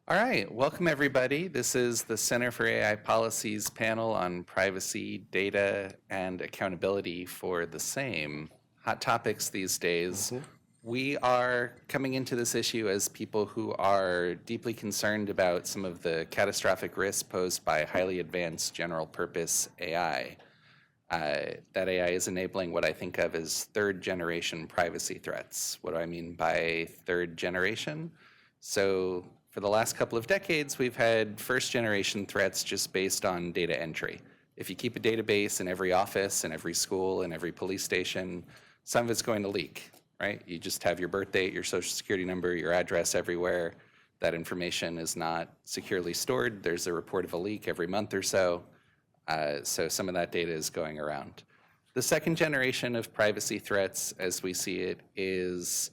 All right, welcome everybody. This is the Center for AI Policy's panel on privacy, data, and accountability for the same. Hot topics these days. We are coming into this issue as people who are deeply concerned about some of the catastrophic risks posed by highly advanced general purpose AI. That AI is enabling what I think of as third generation privacy threats. What do I mean by third generation? So for the last couple of decades, we've had first generation threats just based on data entry. If you keep a database in every office, in every school, in every police station, some of it's going to leak, right? You just have your birth date, your social security number, your address everywhere. That information is not securely stored. There's a report of a leak every month or so. So some of that data is going around. The second generation of privacy threats, as we see it, is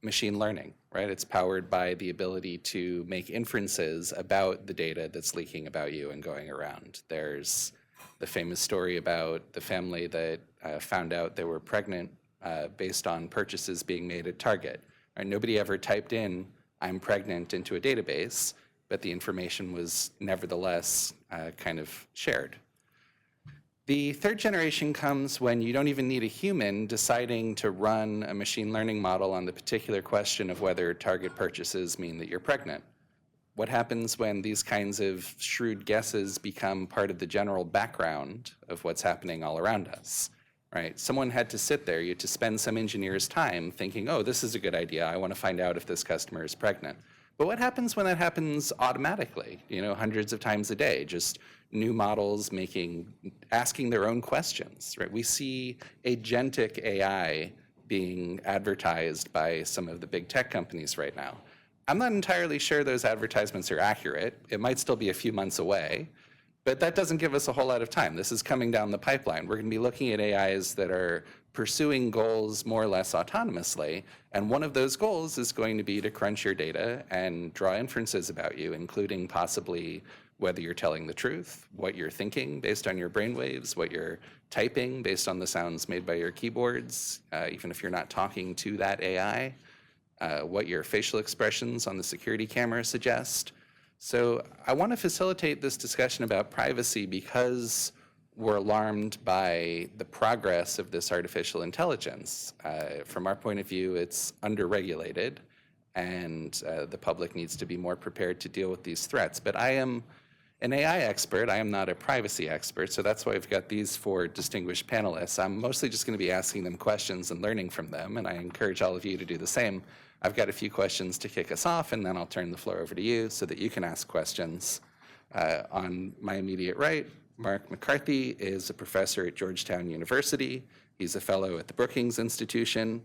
machine learning, right? It's powered by the ability to make inferences about the data that's leaking about you and going around. There's the famous story about the family that found out they were pregnant based on purchases being made at Target. Right? Nobody ever typed in, "I'm pregnant," into a database, but the information was nevertheless kind of shared. The third generation comes when you don't even need a human deciding to run a machine learning model on the particular question of whether Target purchases mean that you're pregnant. What happens when these kinds of shrewd guesses become part of the general background of what's happening all around us, right? Someone had to sit there, you had to spend some engineer's time thinking, oh, this is a good idea, I want to find out if this customer is pregnant. But what happens when that happens automatically, hundreds of times a day, just new models asking their own questions, right? We see agentic AI being advertised by some of the big tech companies right now. I'm not entirely sure those advertisements are accurate. It might still be a few months away, but that doesn't give us a whole lot of time. This is coming down the pipeline. We're going to be looking at AIs that are pursuing goals more or less autonomously, and one of those goals is going to be to crunch your data and draw inferences about you, including possibly whether you're telling the truth, what you're thinking based on your brainwaves, what you're typing based on the sounds made by your keyboards, even if you're not talking to that AI, what your facial expressions on the security camera suggest. So I want to facilitate this discussion about privacy because we're alarmed by the progress of this artificial intelligence. From our point of view, it's underregulated, and the public needs to be more prepared to deal with these threats. But I am an AI expert. I am not a privacy expert, so that's why I've got these four distinguished panelists. I'm mostly just going to be asking them questions and learning from them, and I encourage all of you to do the same. I've got a few questions to kick us off, and then I'll turn the floor over to you so that you can ask questions. On my immediate right, Mark MacCarthy is a professor at Georgetown University. He's a fellow at the Brookings Institution.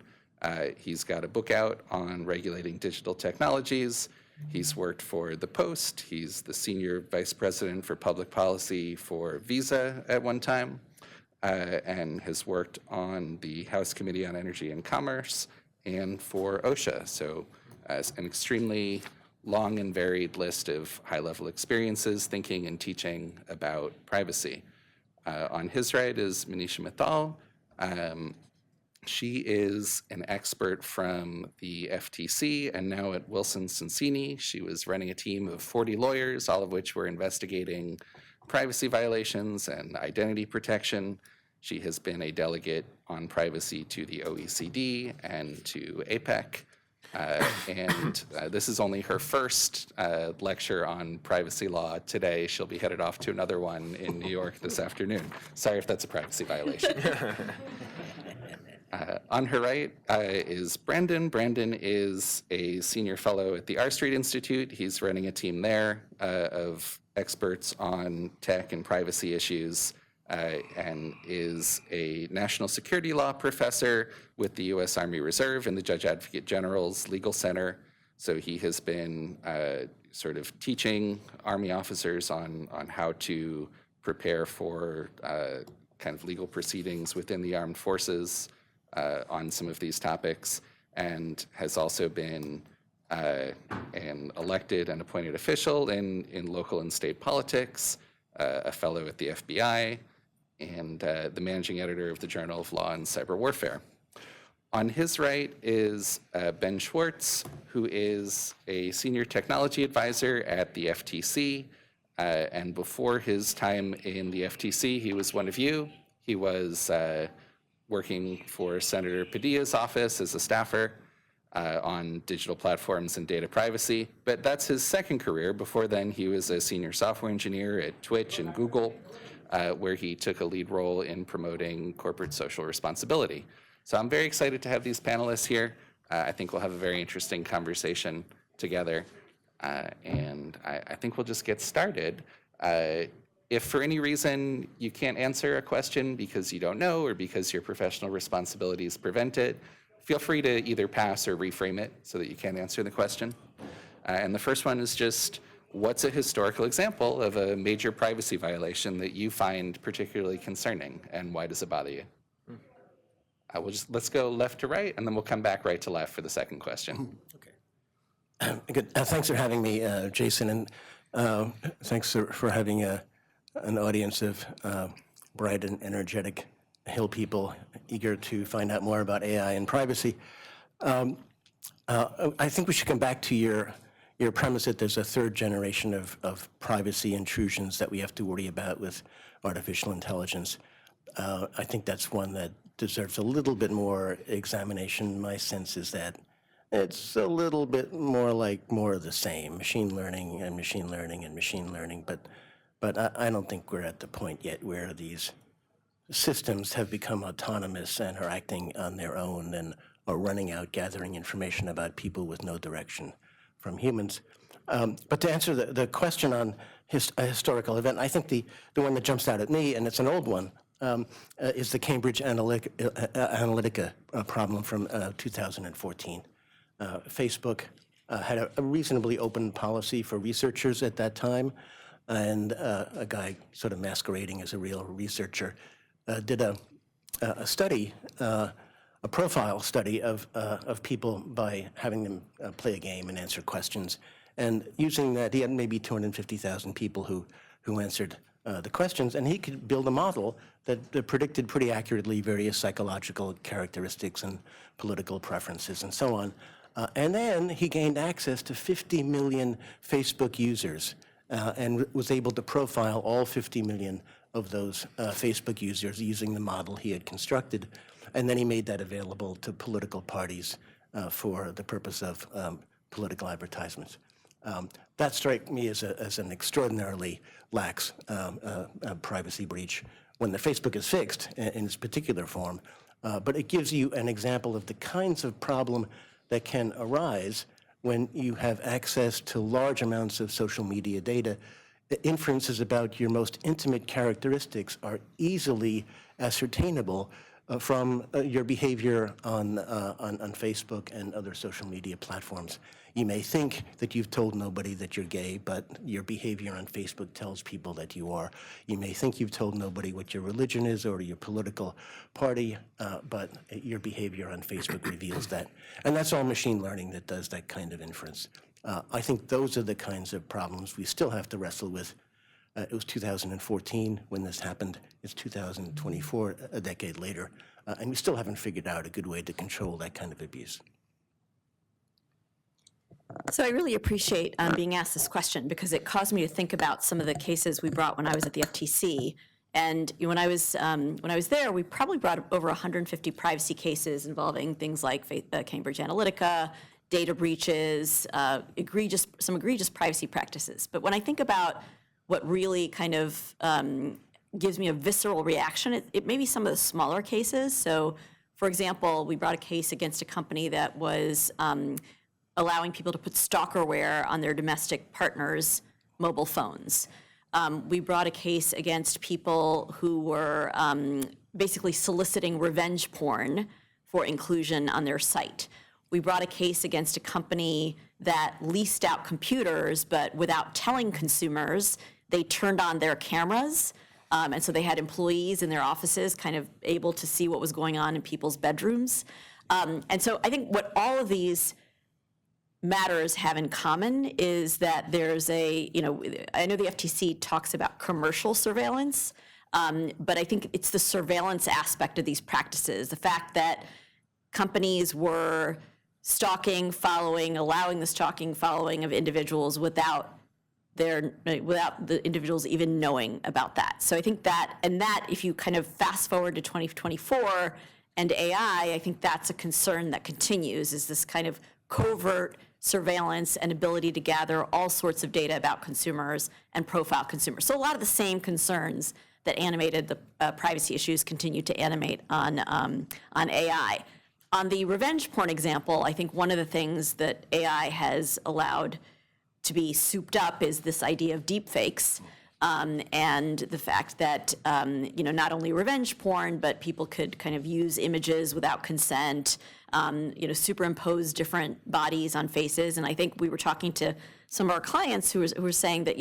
He's got a book out on regulating digital technologies. He's worked for the Post. He's the senior vice president for public policy for Visa at one time, and has worked on the House Committee on Energy and Commerce and for OSHA. So an extremely long and varied list of high-level experiences thinking and teaching about privacy. On his right is Maneesha Mithal. She is an expert from the FTC and now at Wilson Sonsini. She was running a team of 40 lawyers, all of which were investigating privacy violations and identity protection. She has been a delegate on privacy to the OECD and to APEC. And this is only her first lecture on privacy law today. She'll be headed off to another one in New York this afternoon. Sorry if that's a privacy violation. On her right is Brandon. Brandon is a senior fellow at the R Street Institute. He's running a team there of experts on tech and privacy issues, and is a national security law professor with the U.S. Army Reserve and the Judge Advocate General's Legal Center. So he has been sort of teaching Army officers on how to prepare for kind of legal proceedings within the armed forces on some of these topics, and has also been an elected and appointed official in local and state politics, a fellow at the FBI, and the managing editor of the Journal of Law and Cyber Warfare. On his right is Ben Swartz, who is a senior technology advisor at the FTC. And before his time in the FTC, he was one of you. He was working for Senator Padilla's office as a staffer on digital platforms and data privacy. But that's his second career. Before then, he was a senior software engineer at Twitch and Google, where he took a lead role in promoting corporate social responsibility. So I'm very excited to have these panelists here. I think we'll have a very interesting conversation together. And I think we'll just get started. If for any reason you can't answer a question because you don't know or because your professional responsibilities prevent it, feel free to either pass or reframe it so that you can answer the question. And the first one is just, what's a historical example of a major privacy violation that you find particularly concerning, and why does it bother you? Let's go left to right, and then we'll come back right to left for the second question. Okay. Good. Thanks for having me, Jason, and thanks for having an audience of bright and energetic Hill people eager to find out more about AI and privacy. I think we should come back to your premise that there's a third generation of privacy intrusions that we have to worry about with artificial intelligence. I think that's one that deserves a little bit more examination. My sense is that it's a little bit more like more of the same, machine learning and machine learning and machine learning, but I don't think we're at the point yet where these systems have become autonomous and are acting on their own and are running out gathering information about people with no direction from humans. But to answer the question on a historical event, I think the one that jumps out at me, and it's an old one, is the Cambridge Analytica problem from 2014. Facebook had a reasonably open policy for researchers at that time, and a guy sort of masquerading as a real researcher did a study, a profile study of people by having them play a game and answer questions. And using that, he had maybe 250,000 people who answered the questions, and he could build a model that predicted pretty accurately various psychological characteristics and political preferences and so on. And then he gained access to 50 million Facebook users and was able to profile all 50 million of those Facebook users using the model he had constructed. And then he made that available to political parties for the purpose of political advertisements. That strikes me as an extraordinarily lax privacy breach when the Facebook is fixed in its particular form. But it gives you an example of the kinds of problem that can arise when you have access to large amounts of social media data. The inferences about your most intimate characteristics are easily ascertainable from your behavior on Facebook and other social media platforms. You may think that you've told nobody that you're gay, but your behavior on Facebook tells people that you are. You may think you've told nobody what your religion is or your political party, but your behavior on Facebook reveals that. And that's all machine learning that does that kind of inference. I think those are the kinds of problems we still have to wrestle with. It was 2014 when this happened. It's 2024, a decade later, and we still haven't figured out a good way to control that kind of abuse. So I really appreciate being asked this question because it caused me to think about some of the cases we brought when I was at the FTC. And when I was there, we probably brought over 150 privacy cases involving things like Cambridge Analytica, data breaches, some egregious privacy practices. But when I think about what really kind of gives me a visceral reaction, it may be some of the smaller cases. So, for example, we brought a case against a company that was allowing people to put stalkerware on their domestic partners' mobile phones. We brought a case against people who were basically soliciting revenge porn for inclusion on their site. We brought a case against a company that leased out computers, but without telling consumers, they turned on their cameras. And so they had employees in their offices kind of able to see what was going on in people's bedrooms. And so I think what all of these matters have in common is that there's I know the FTC talks about commercial surveillance, but I think it's the surveillance aspect of these practices, the fact that companies were stalking, following, allowing the stalking, following of individuals without the individuals even knowing about that. So I think that if you kind of fast forward to 2024 and AI, I think that's a concern that continues, is this kind of covert surveillance and ability to gather all sorts of data about consumers and profile consumers. So a lot of the same concerns that animated the privacy issues continue to animate on AI. On the revenge porn example, I think one of the things that AI has allowed to be souped up is this idea of deepfakes, and the fact that not only revenge porn, but people could kind of use images without consent, superimpose different bodies on faces. And I think we were talking to some of our clients who were saying that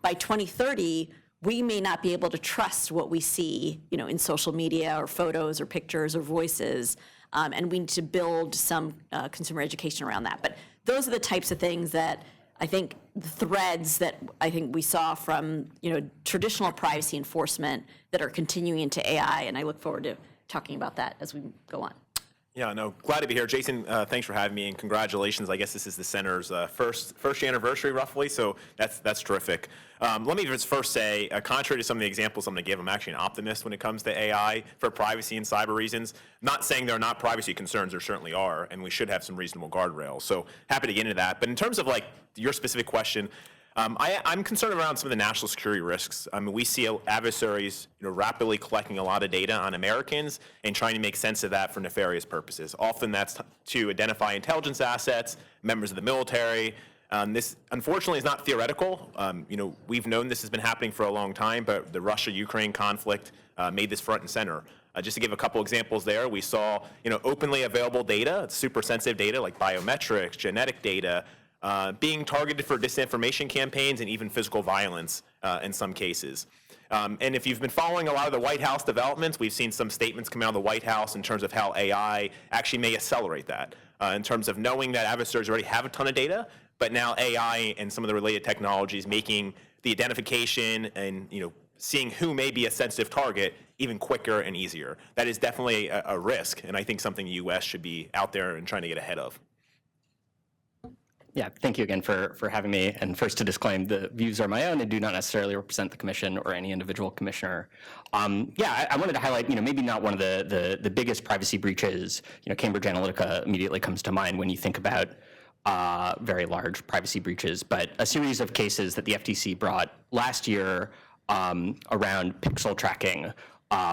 by 2030 we may not be able to trust what we see in social media or photos or pictures or voices, and we need to build some consumer education around that. But those are the types of things that I think the threads that I think we saw from traditional privacy enforcement that are continuing into AI, and I look forward to talking about that as we go on. Yeah, no, glad to be here. Jason, thanks for having me, and congratulations. I guess this is the center's first anniversary, roughly, so that's terrific. Let me just first say, contrary to some of the examples I'm going to give, I'm actually an optimist when it comes to AI for privacy and cyber reasons. Not saying there are not privacy concerns, there certainly are, and we should have some reasonable guardrails. So happy to get into that. But in terms of your specific question, I'm concerned around some of the national security risks. I mean, we see adversaries rapidly collecting a lot of data on Americans and trying to make sense of that for nefarious purposes. Often that's to identify intelligence assets, members of the military. This, unfortunately, is not theoretical. We've known this has been happening for a long time, but the Russia-Ukraine conflict made this front and center. Just to give a couple examples there, we saw openly available data, super sensitive data like biometrics, genetic data, being targeted for disinformation campaigns and even physical violence in some cases. And if you've been following a lot of the White House developments, we've seen some statements come out of the White House in terms of how AI actually may accelerate that, in terms of knowing that adversaries already have a ton of data, but now AI and some of the related technologies making the identification and seeing who may be a sensitive target even quicker and easier. That is definitely a risk, and I think something the U.S. should be out there and trying to get ahead of. Yeah, thank you again for having me. And first to disclaim, the views are my own and do not necessarily represent the commission or any individual commissioner. I wanted to highlight, maybe not one of the biggest privacy breaches. Cambridge Analytica immediately comes to mind when you think about very large privacy breaches, but a series of cases that the FTC brought last year around pixel tracking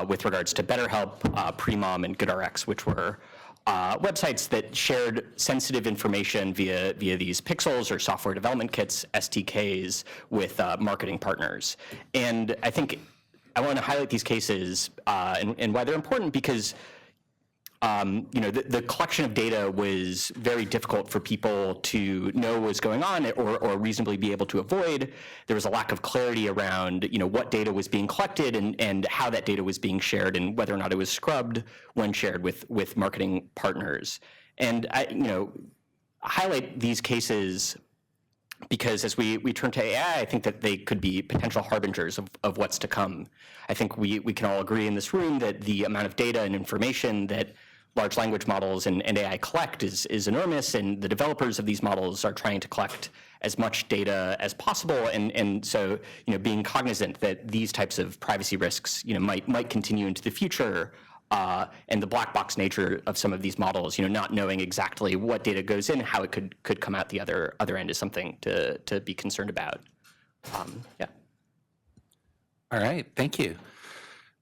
with regards to BetterHelp, Premom, and GoodRx, which were websites that shared sensitive information via these pixels or software development kits, SDKs, with marketing partners. And I think I want to highlight these cases and why they're important because the collection of data was very difficult for people to know what was going on or reasonably be able to avoid. There was a lack of clarity around, what data was being collected and how that data was being shared and whether or not it was scrubbed when shared with marketing partners. And I highlight these cases because as we turn to AI, I think that they could be potential harbingers of what's to come. I think we can all agree in this room that the amount of data and information that large language models and AI collect is enormous, and the developers of these models are trying to collect as much data as possible. And so, being cognizant that these types of privacy risks, might continue into the future, and the black box nature of some of these models, not knowing exactly what data goes in, how it could come out the other end is something to be concerned about. Yeah. All right, thank you.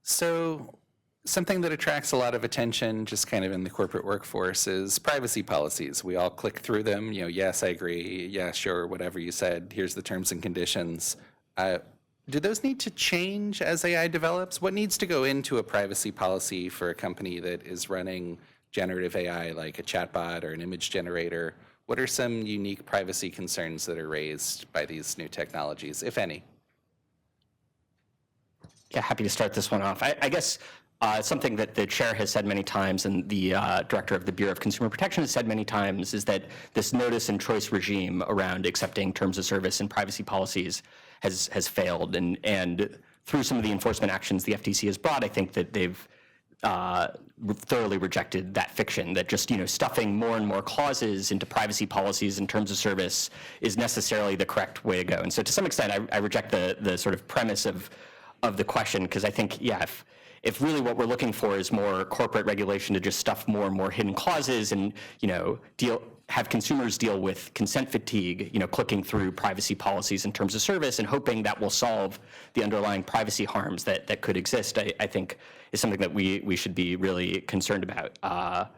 So something that attracts a lot of attention just kind of in the corporate workforce is privacy policies. We all click through them, yes, I agree, yeah, sure, whatever you said, here's the terms and conditions. Do those need to change as AI develops? What needs to go into a privacy policy for a company that is running generative AI like a chatbot or an image generator? What are some unique privacy concerns that are raised by these new technologies, if any? Yeah, happy to start this one off. I guess something that the chair has said many times and the director of the Bureau of Consumer Protection has said many times is that this notice and choice regime around accepting terms of service and privacy policies has failed. And through some of the enforcement actions the FTC has brought, I think that thoroughly rejected that fiction that just stuffing more and more clauses into privacy policies and terms of service is necessarily the correct way to go. And so to some extent, I reject the sort of premise of the question, because I think, if really what we're looking for is more corporate regulation to just stuff more and more hidden clauses and have consumers deal with consent fatigue, clicking through privacy policies and terms of service and hoping that will solve the underlying privacy harms that could exist, I think is something that we should be really concerned about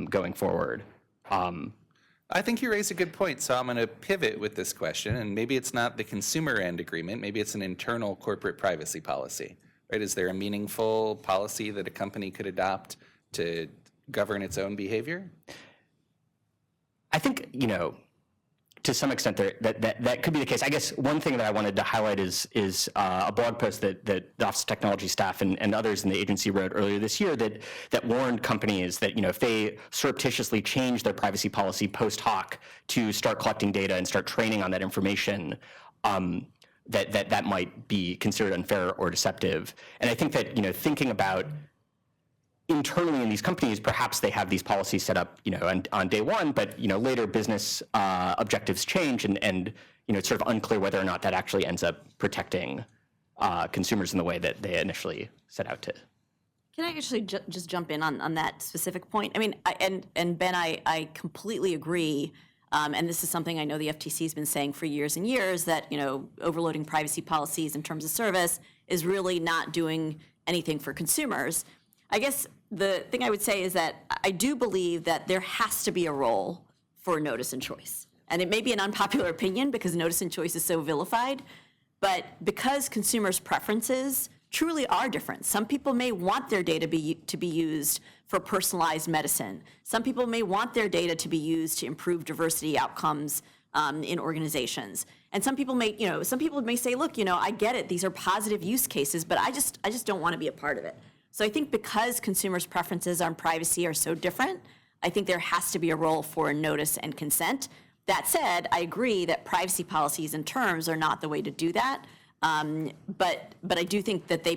going forward. I think you raise a good point, so I'm going to pivot with this question, and maybe it's not the consumer end agreement, maybe it's an internal corporate privacy policy, right? Is there a meaningful policy that a company could adopt to govern its own behavior? I think, to some extent that could be the case. I guess one thing that I wanted to highlight is a blog post that the Office of Technology staff and others in the agency wrote earlier this year that warned companies that if they surreptitiously change their privacy policy post hoc to start collecting data and start training on that information, that might be considered unfair or deceptive. And I think that thinking about internally in these companies, perhaps they have these policies set up, on day one, but later business objectives change, and it's sort of unclear whether or not that actually ends up protecting consumers in the way that they initially set out to. Can I actually just jump in on that specific point? I mean, and Ben, I completely agree. And this is something I know the FTC has been saying for years and years, that overloading privacy policies in terms of service is really not doing anything for consumers. I guess the thing I would say is that I do believe that there has to be a role for notice and choice. And it may be an unpopular opinion because notice and choice is so vilified, but because consumers' preferences truly are different. Some people may want their data to be used for personalized medicine. Some people may want their data to be used to improve diversity outcomes in organizations. And some people may say, look, I get it, these are positive use cases, but I just don't want to be a part of it. So I think because consumers' preferences on privacy are so different, I think there has to be a role for notice and consent. That said, I agree that privacy policies and terms are not the way to do that. But I do think that they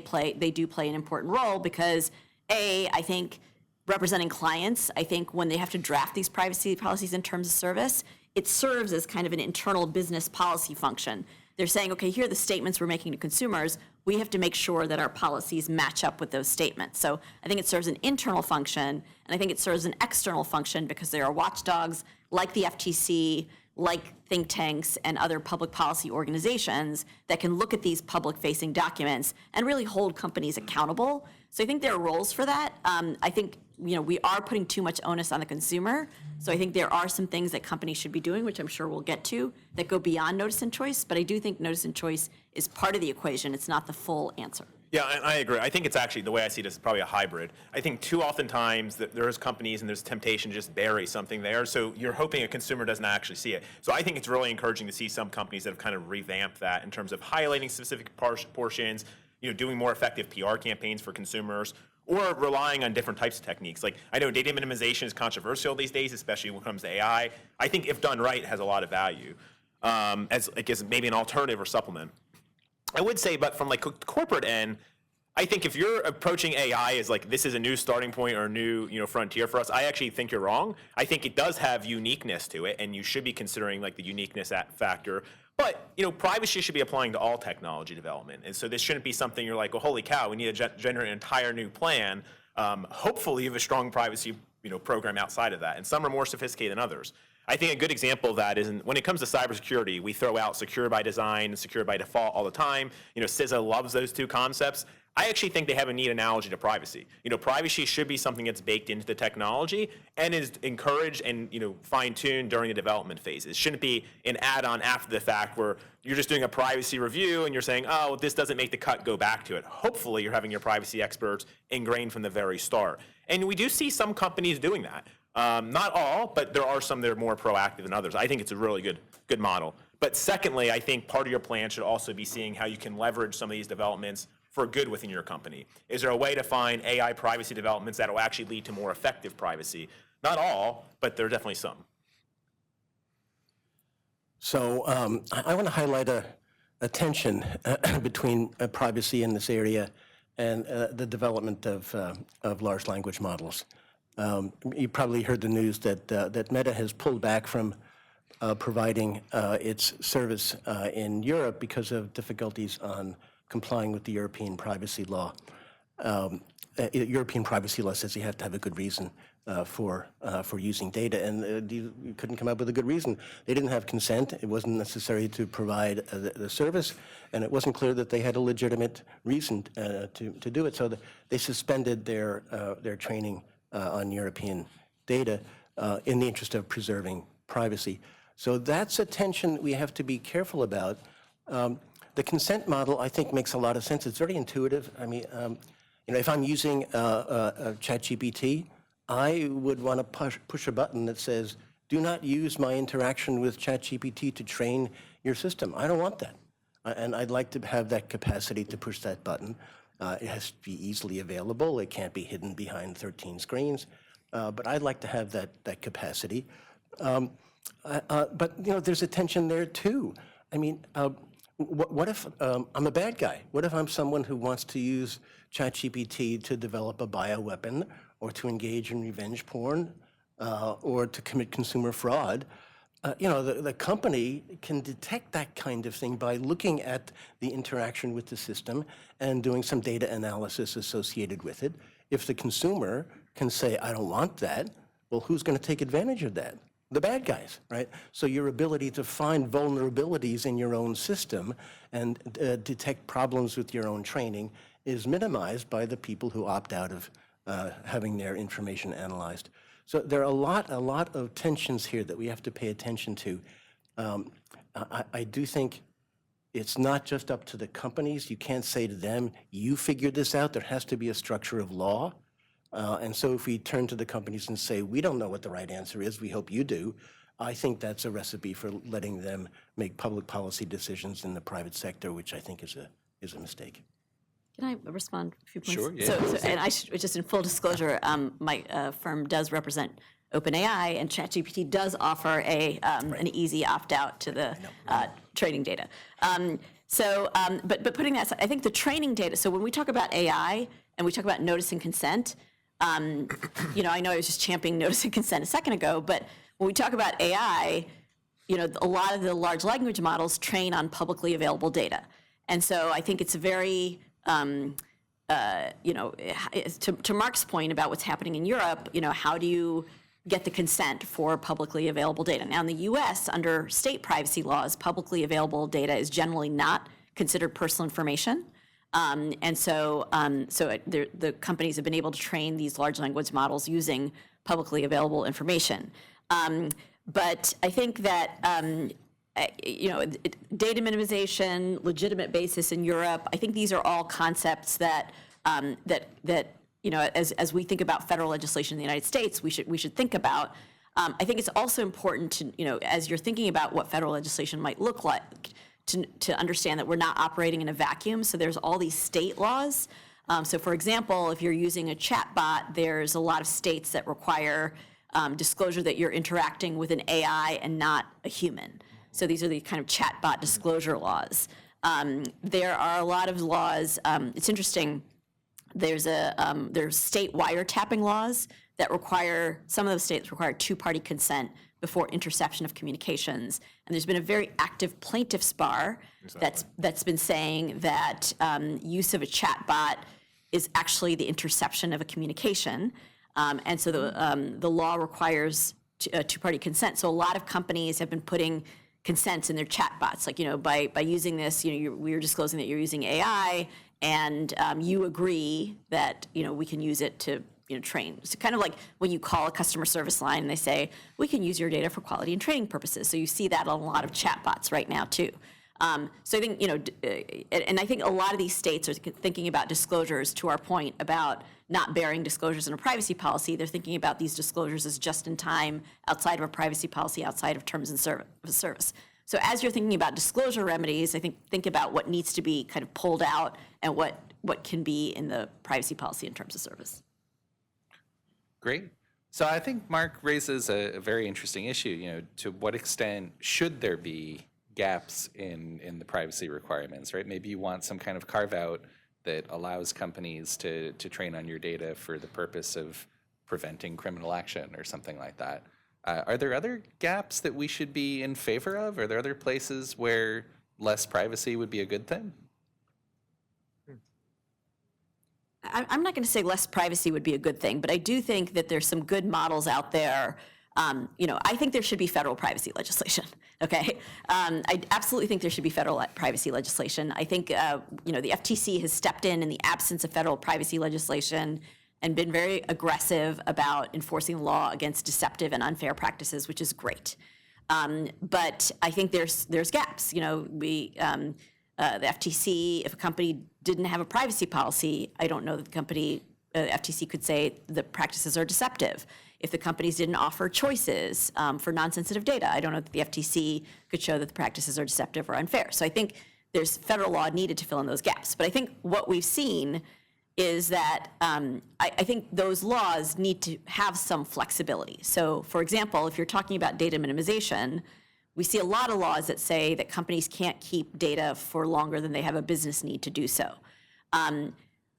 do play an important role because, I think representing clients, I think when they have to draft these privacy policies and terms of service, it serves as kind of an internal business policy function. They're saying, okay, here are the statements we're making to consumers. We have to make sure that our policies match up with those statements. So I think it serves an internal function, and I think it serves an external function because there are watchdogs like the FTC, like think tanks and other public policy organizations that can look at these public-facing documents and really hold companies accountable. So I think there are roles for that. I think we are putting too much onus on the consumer. So I think there are some things that companies should be doing, which I'm sure we'll get to, that go beyond notice and choice. But I do think notice and choice is part of the equation. It's not the full answer. Yeah, I agree. I think it's actually, the way I see it is probably a hybrid. I think too often times that there's companies and there's temptation to just bury something there, so you're hoping a consumer doesn't actually see it. So I think it's really encouraging to see some companies that have kind of revamped that in terms of highlighting specific portions, doing more effective PR campaigns for consumers, or relying on different types of techniques. Like, I know data minimization is controversial these days, especially when it comes to AI. I think if done right, it has a lot of value as maybe an alternative or supplement. I would say, but from like corporate end, I think if you're approaching AI as like this is a new starting point or a new frontier for us, I actually think you're wrong. I think it does have uniqueness to it, and you should be considering like the uniqueness factor. But privacy should be applying to all technology development, and so this shouldn't be something you're like, well, holy cow, we need to generate an entire new plan. Hopefully, you have a strong privacy program outside of that, and some are more sophisticated than others. I think a good example of that is when it comes to cybersecurity, we throw out secure by design and secure by default all the time. CISA loves those two concepts. I actually think they have a neat analogy to privacy. Privacy should be something that's baked into the technology and is encouraged and fine-tuned during the development phase. It shouldn't be an add-on after the fact where you're just doing a privacy review and you're saying, oh, this doesn't make the cut, go back to it. Hopefully, you're having your privacy experts ingrained from the very start. And we do see some companies doing that. Not all, but there are some that are more proactive than others. I think it's a really good model. But secondly, I think part of your plan should also be seeing how you can leverage some of these developments for good within your company. Is there a way to find AI privacy developments that will actually lead to more effective privacy? Not all, but there are definitely some. So I want to highlight a tension between privacy in this area and the development of large language models. You probably heard the news that Meta has pulled back from providing its service in Europe because of difficulties on complying with the European privacy law. European privacy law says you have to have a good reason for using data, and you couldn't come up with a good reason. They didn't have consent. It wasn't necessary to provide the service, and it wasn't clear that they had a legitimate reason to do it. So they suspended their training on European data in the interest of preserving privacy. So that's a tension we have to be careful about. The consent model, I think, makes a lot of sense. It's very intuitive. I mean, if I'm using ChatGPT, I would want to push a button that says, do not use my interaction with ChatGPT to train your system. I don't want that. And I'd like to have that capacity to push that button. It has to be easily available. It can't be hidden behind 13 screens. But I'd like to have that capacity. But there's a tension there too. I mean, what if I'm a bad guy? What if I'm someone who wants to use ChatGPT to develop a bioweapon, or to engage in revenge porn, or to commit consumer fraud? The company can detect that kind of thing by looking at the interaction with the system and doing some data analysis associated with it. If the consumer can say, I don't want that, well, who's going to take advantage of that? The bad guys, right? So your ability to find vulnerabilities in your own system and detect problems with your own training is minimized by the people who opt out of having their information analyzed. So there are a lot of tensions here that we have to pay attention to. I do think it's not just up to the companies. You can't say to them, you figure this out. There has to be a structure of law. And so if we turn to the companies and say, we don't know what the right answer is, we hope you do, I think that's a recipe for letting them make public policy decisions in the private sector, which I think is a mistake. Can I respond a few points? Sure, yeah. So and I should, just in full disclosure, my firm does represent OpenAI, and ChatGPT does offer an easy opt-out to the training data. But putting that aside, I think the training data, so when we talk about AI and we talk about notice and consent, I know I was just championing notice and consent a second ago, but when we talk about AI, a lot of the large language models train on publicly available data. And so I think it's a very, to Mark's point about what's happening in Europe, how do you get the consent for publicly available data? Now in the US, under state privacy laws, publicly available data is generally not considered personal information. The companies have been able to train these large language models using publicly available information. But I think that, data minimization, legitimate basis in Europe, I think these are all concepts that, as we think about federal legislation in the United States, we should think about. I think it's also important to, as you're thinking about what federal legislation might look like, to understand that we're not operating in a vacuum. So there's all these state laws. So for example, if you're using a chatbot, there's a lot of states that require disclosure that you're interacting with an AI and not a human. So these are the kind of chatbot disclosure laws. There are a lot of laws. It's interesting. There's state wiretapping laws that require, some of those states require two-party consent before interception of communications. And there's been a very active plaintiff's bar that's been saying that use of a chatbot is actually the interception of a communication. And so the law requires two-party consent. So a lot of companies have been putting consents in their chatbots. Like, by using this, we're disclosing that you're using AI, and you agree that, we can use it to train. So kind of like when you call a customer service line and they say, we can use your data for quality and training purposes. So you see that on a lot of chatbots right now too. So I think, and I think a lot of these states are thinking about disclosures, to our point about not bearing disclosures in a privacy policy. They're thinking about these disclosures as just in time, outside of a privacy policy, outside of terms and service. So as you're thinking about disclosure remedies, I think about what needs to be kind of pulled out and what can be in the privacy policy in terms of service. Great. So I think Mark raises a very interesting issue. To what extent should there be gaps in the privacy requirements, right? Maybe you want some kind of carve out that allows companies to train on your data for the purpose of preventing criminal action or something like that. Are there other gaps that we should be in favor of? Are there other places where less privacy would be a good thing? I'm not going to say less privacy would be a good thing, but I do think that there's some good models out there. I think there should be federal privacy legislation. Okay, I absolutely think there should be federal privacy legislation. I think the FTC has stepped in the absence of federal privacy legislation and been very aggressive about enforcing the law against deceptive and unfair practices, which is great. But I think there's gaps. The FTC, if a company didn't have a privacy policy, I don't know that the FTC could say the practices are deceptive. If the companies didn't offer choices for non-sensitive data, I don't know that the FTC could show that the practices are deceptive or unfair. So I think there's federal law needed to fill in those gaps. But I think what we've seen is that I think those laws need to have some flexibility. So, for example, if you're talking about data minimization, we see a lot of laws that say that companies can't keep data for longer than they have a business need to do so.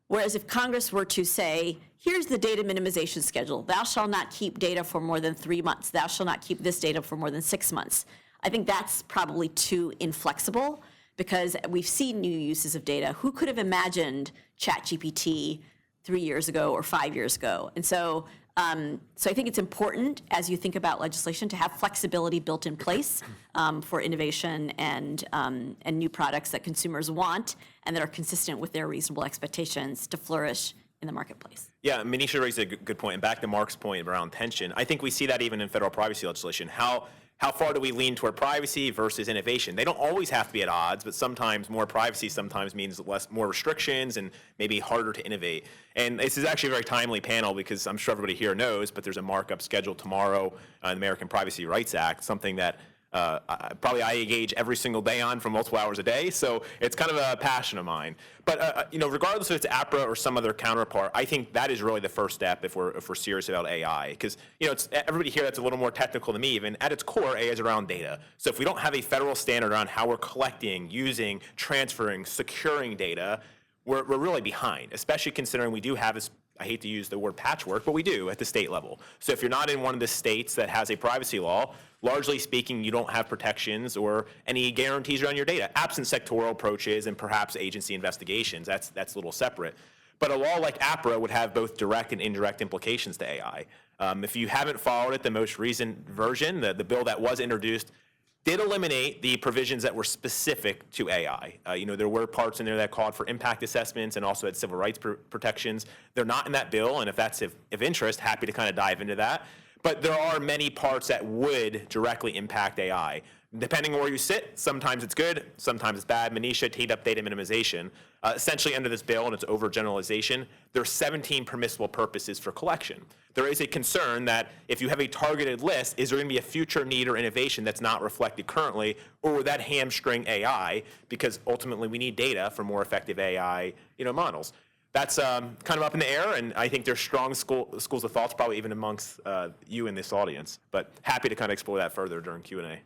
Whereas if Congress were to say, here's the data minimization schedule, thou shalt not keep data for more than 3 months, thou shalt not keep this data for more than 6 months, I think that's probably too inflexible because we've seen new uses of data. Who could have imagined ChatGPT 3 years ago or 5 years ago? And so I think it's important as you think about legislation to have flexibility built in place for innovation and new products that consumers want and that are consistent with their reasonable expectations to flourish in the marketplace. Yeah, Maneesha raised a good point. And back to Mark's point around tension, I think we see that even in federal privacy legislation. How far do we lean toward privacy versus innovation? They don't always have to be at odds, but sometimes more privacy sometimes means more restrictions and maybe harder to innovate. And this is actually a very timely panel because I'm sure everybody here knows, but there's a markup scheduled tomorrow on the American Privacy Rights Act, something that probably I engage every single day on for multiple hours a day, so it's kind of a passion of mine. But regardless if it's APRA or some other counterpart, I think that is really the first step if we're serious about AI. Because it's everybody here that's a little more technical than me. Even at its core, AI is around data. So if we don't have a federal standard on how we're collecting, using, transferring, securing data, we're really behind. Especially considering we do have this. I hate to use the word patchwork, but we do at the state level. So if you're not in one of the states that has a privacy law, largely speaking, you don't have protections or any guarantees around your data, absent sectoral approaches and perhaps agency investigations. That's a little separate. But a law like APRA would have both direct and indirect implications to AI. If you haven't followed it, the most recent version, the bill that was introduced, did eliminate the provisions that were specific to AI. There were parts in there that called for impact assessments and also had civil rights protections. They're not in that bill, and if that's of interest, happy to kind of dive into that. But there are many parts that would directly impact AI. Depending on where you sit, sometimes it's good, sometimes it's bad. Maneesha teed up data minimization. Essentially, under this bill and its overgeneralization, there are 17 permissible purposes for collection. There is a concern that if you have a targeted list, is there going to be a future need or innovation that's not reflected currently, or would that hamstring AI? Because ultimately, we need data for more effective AI models. That's kind of up in the air, and I think there's strong schools of thoughts, probably even amongst you in this audience. But happy to kind of explore that further during Q&A.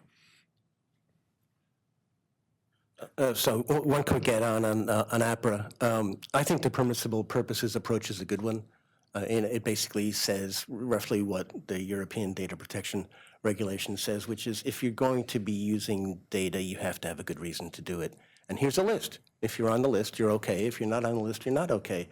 So one quick add-on on APRA. I think the permissible purposes approach is a good one. And it basically says roughly what the European data protection regulation says, which is if you're going to be using data, you have to have a good reason to do it. And here's a list. If you're on the list, you're okay. If you're not on the list, you're not okay.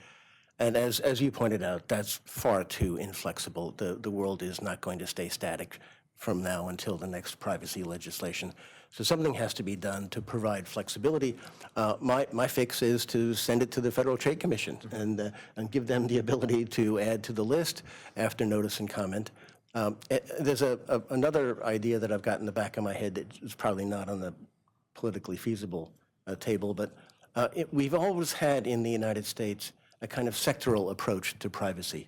And as you pointed out, that's far too inflexible. The world is not going to stay static from now until the next privacy legislation. So something has to be done to provide flexibility. My fix is to send it to the Federal Trade Commission and give them the ability to add to the list after notice and comment. There's another idea that I've got in the back of my head that is probably not on the politically feasible table, but we've always had in the United States a kind of sectoral approach to privacy.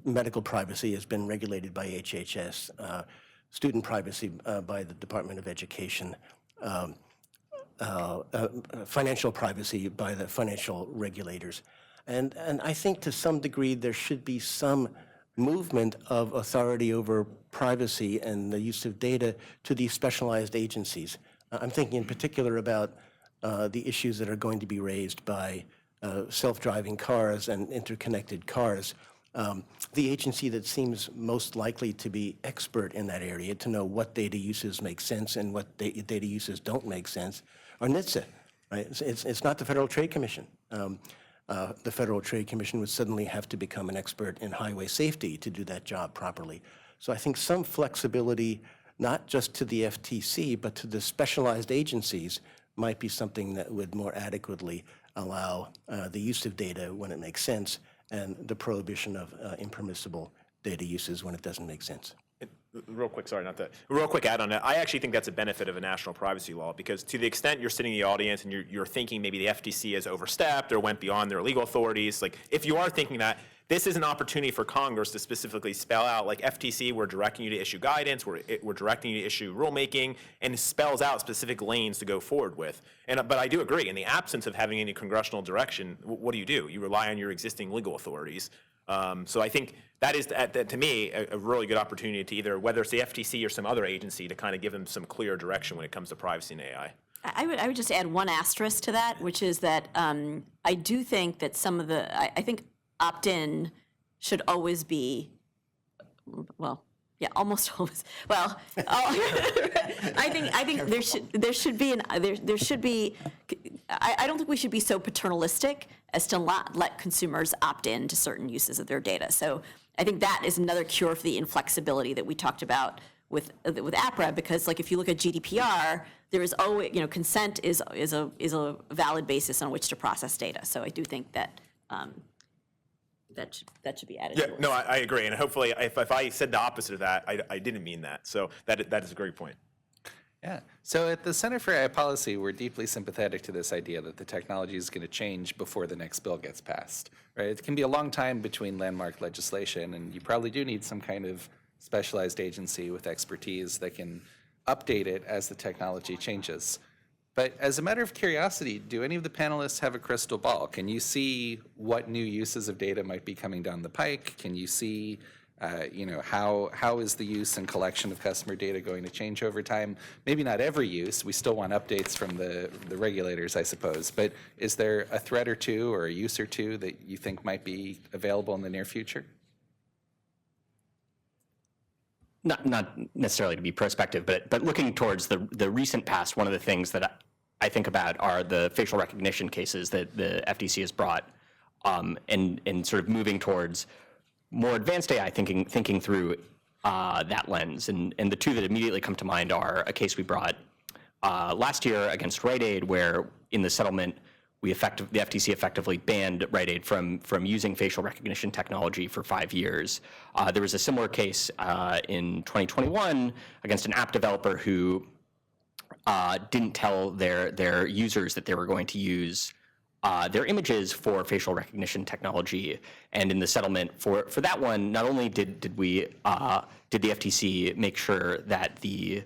Medical privacy has been regulated by HHS, student privacy by the Department of Education, financial privacy by the financial regulators. And I think to some degree there should be some movement of authority over privacy and the use of data to these specialized agencies. I'm thinking in particular about the issues that are going to be raised by self-driving cars and interconnected cars, the agency that seems most likely to be expert in that area, to know what data uses make sense and what data uses don't make sense, are NHTSA, right? It's not the Federal Trade Commission. The Federal Trade Commission would suddenly have to become an expert in highway safety to do that job properly. So I think some flexibility, not just to the FTC, but to the specialized agencies, might be something that would more adequately allow the use of data when it makes sense and the prohibition of impermissible data uses when it doesn't make sense. Real quick, sorry, not that. Real quick add on that. I actually think that's a benefit of a national privacy law, because to the extent you're sitting in the audience and you're thinking maybe the FTC has overstepped or went beyond their legal authorities, like if you are thinking that, this is an opportunity for Congress to specifically spell out, like FTC, we're directing you to issue guidance, we're directing you to issue rulemaking, and it spells out specific lanes to go forward with. But I do agree, in the absence of having any congressional direction, what do? You rely on your existing legal authorities. So I think that is, to me, a really good opportunity to either, whether it's the FTC or some other agency, to kind of give them some clear direction when it comes to privacy and AI. I would just add one asterisk to that, which is that I do think that some of the, I think opt-in should always be, well, yeah, almost always. Well, I think there should be I don't think we should be so paternalistic as to not let consumers opt in to certain uses of their data. So I think that is another cure for the inflexibility that we talked about with APRA, because like if you look at GDPR, there is always, consent is a valid basis on which to process data. So I do think that that should be added. Yeah, no, I agree, and hopefully, if I said the opposite of that, I didn't mean that. So that is a great point. Yeah. So at the Center for AI Policy, we're deeply sympathetic to this idea that the technology is going to change before the next bill gets passed. Right? It can be a long time between landmark legislation, and you probably do need some kind of specialized agency with expertise that can update it as the technology changes. But as a matter of curiosity, do any of the panelists have a crystal ball? Can you see what new uses of data might be coming down the pike? Can you see, how is the use and collection of customer data going to change over time? Maybe not every use. We still want updates from the regulators, I suppose. But is there a threat or two or a use or two that you think might be available in the near future? Not necessarily to be prospective, but looking towards the recent past, one of the things that I think about are the facial recognition cases that the FTC has brought, and sort of moving towards more advanced AI, thinking through that lens. And the two that immediately come to mind are a case we brought last year against Rite Aid, where in the settlement the FTC effectively banned Rite Aid from using facial recognition technology for 5 years. There was a similar case in 2021 against an app developer who didn't tell their users that they were going to use their images for facial recognition technology. And in the settlement for that one, not only did the FTC make sure that the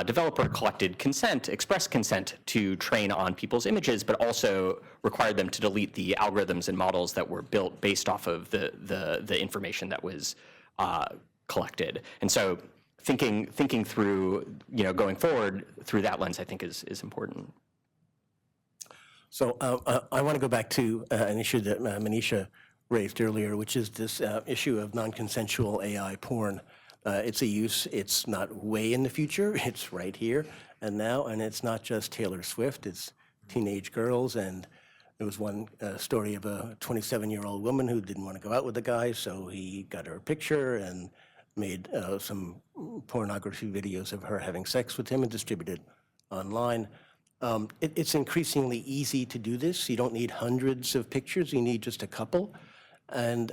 developer collected express consent to train on people's images, but also required them to delete the algorithms and models that were built based off of the information that was collected. And so thinking through, going forward through that lens, I think is important. So I want to go back to an issue that Maneesha raised earlier, which is this issue of non-consensual AI porn. It's a use, it's not way in the future, it's right here and now, and it's not just Taylor Swift, it's teenage girls. And there was one story of a 27-year-old woman who didn't want to go out with the guy, so he got her a picture and made some pornography videos of her having sex with him and distributed online. It's increasingly easy to do this. You don't need hundreds of pictures, you need just a couple. And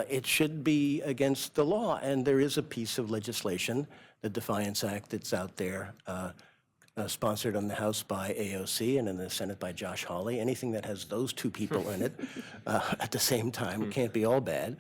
it should be against the law. And there is a piece of legislation, the Defiance Act, that's out there, sponsored on the House by AOC and in the Senate by Josh Hawley. Anything that has those two people in it at the same time can't be all bad.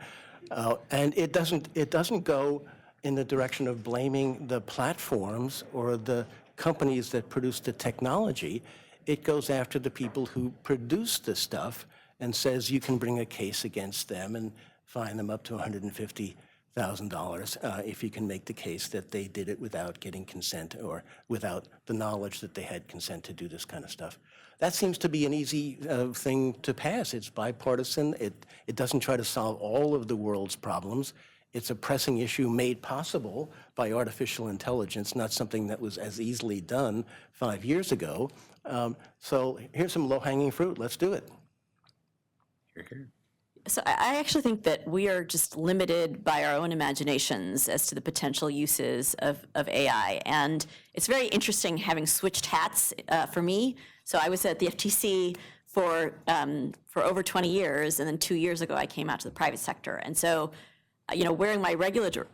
And it doesn't go in the direction of blaming the platforms or the companies that produce the technology. It goes after the people who produce the stuff and says you can bring a case against them and fine them up to $150,000 if you can make the case that they did it without getting consent or without the knowledge that they had consent to do this kind of stuff. That seems to be an easy thing to pass. It's bipartisan. It doesn't try to solve all of the world's problems. It's a pressing issue made possible by artificial intelligence, not something that was as easily done 5 years ago. So here's some low-hanging fruit. Let's do it. Hear, hear. So I actually think that we are just limited by our own imaginations as to the potential uses of AI. And it's very interesting having switched hats for me. So I was at the FTC for over 20 years, and then 2 years ago I came out to the private sector. And so, wearing my regulator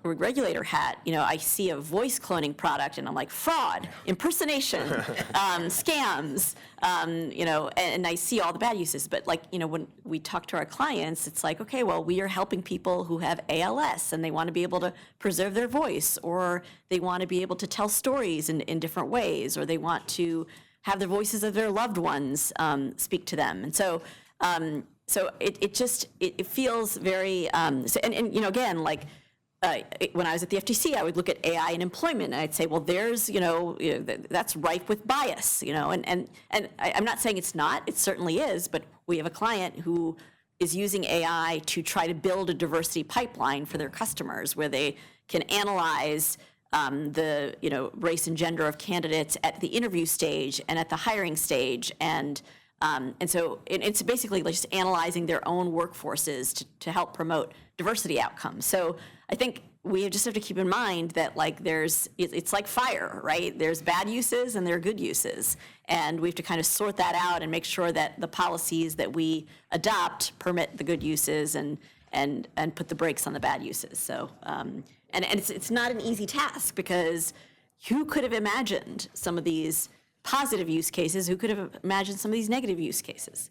hat, I see a voice cloning product, and I'm like, fraud, impersonation, scams, and I see all the bad uses. But when we talk to our clients, it's like, okay, well, we are helping people who have ALS, and they want to be able to preserve their voice, or they want to be able to tell stories in different ways, or they want to have the voices of their loved ones speak to them. And so, it feels very, again, when I was at the FTC, I would look at AI and employment, and I'd say, well, there's, that's rife with bias, and I'm not saying it's not, it certainly is, but we have a client who is using AI to try to build a diversity pipeline for their customers, where they can analyze the race and gender of candidates at the interview stage and at the hiring stage, and so it's basically just analyzing their own workforces to help promote diversity outcomes. So I think we just have to keep in mind that it's like fire, right? There's bad uses and there are good uses, and we have to kind of sort that out and make sure that the policies that we adopt permit the good uses and put the brakes on the bad uses. So and it's not an easy task, because who could have imagined some of these positive use cases? Who could have imagined some of these negative use cases?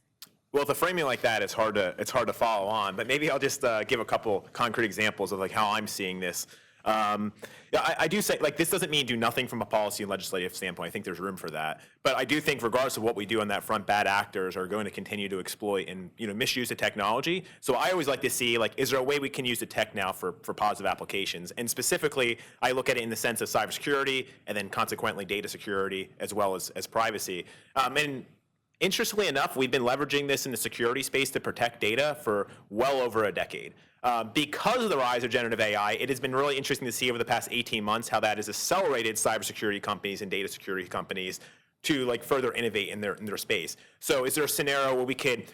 Well, the framing like that, it's hard to follow on. But maybe I'll just give a couple concrete examples of how I'm seeing this. I do say, this doesn't mean do nothing from a policy and legislative standpoint. I think there's room for that. But I do think, regardless of what we do on that front, bad actors are going to continue to exploit and misuse the technology. So I always like to see, is there a way we can use the tech now for positive applications? And specifically, I look at it in the sense of cybersecurity, and then consequently data security, as well as privacy. And interestingly enough, we've been leveraging this in the security space to protect data for well over a decade. Because of the rise of generative AI, it has been really interesting to see over the past 18 months how that has accelerated cybersecurity companies and data security companies to further innovate in their space. So is there a scenario where we could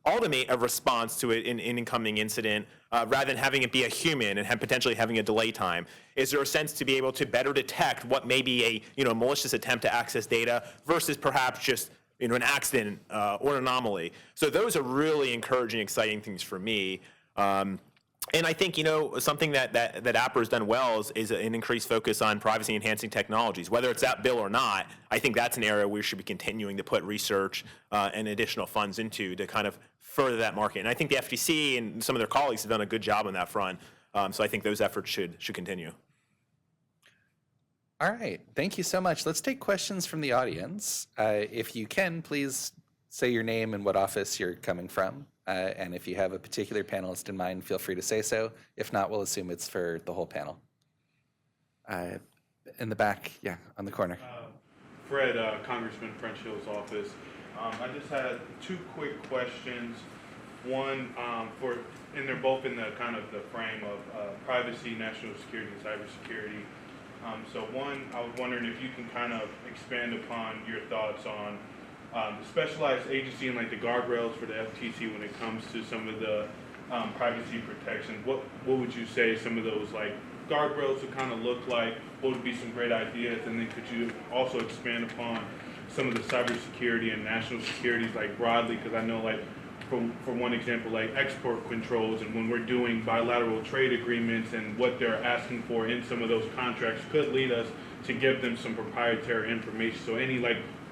automate a response to an incoming incident rather than having it be a human and potentially having a delay time? Is there a sense to be able to better detect what may be a malicious attempt to access data versus perhaps just an accident or an anomaly? So those are really encouraging, exciting things for me. And I think, something that APRA has done well is an increased focus on privacy-enhancing technologies. Whether it's that bill or not, I think that's an area we should be continuing to put research and additional funds into to kind of further that market. And I think the FTC and some of their colleagues have done a good job on that front. So I think those efforts should continue. All right, thank you so much. Let's take questions from the audience. If you can, please say your name and what office you're coming from. And if you have a particular panelist in mind, feel free to say so. If not, we'll assume it's for the whole panel. In the back, yeah, on the corner. Fred, Congressman French Hill's office. I just had two quick questions. One, and they're both in the kind of the frame of privacy, national security, and cybersecurity. So one, I was wondering if you can kind of expand upon your thoughts on the specialized agency and the guardrails for the FTC when it comes to some of the privacy protections. What would you say some of those guardrails would kind of look like? What would be some great ideas? And then could you also expand upon some of the cybersecurity and national securities broadly? Because I know for one example, export controls, and when we're doing bilateral trade agreements and what they're asking for in some of those contracts could lead us to give them some proprietary information. So any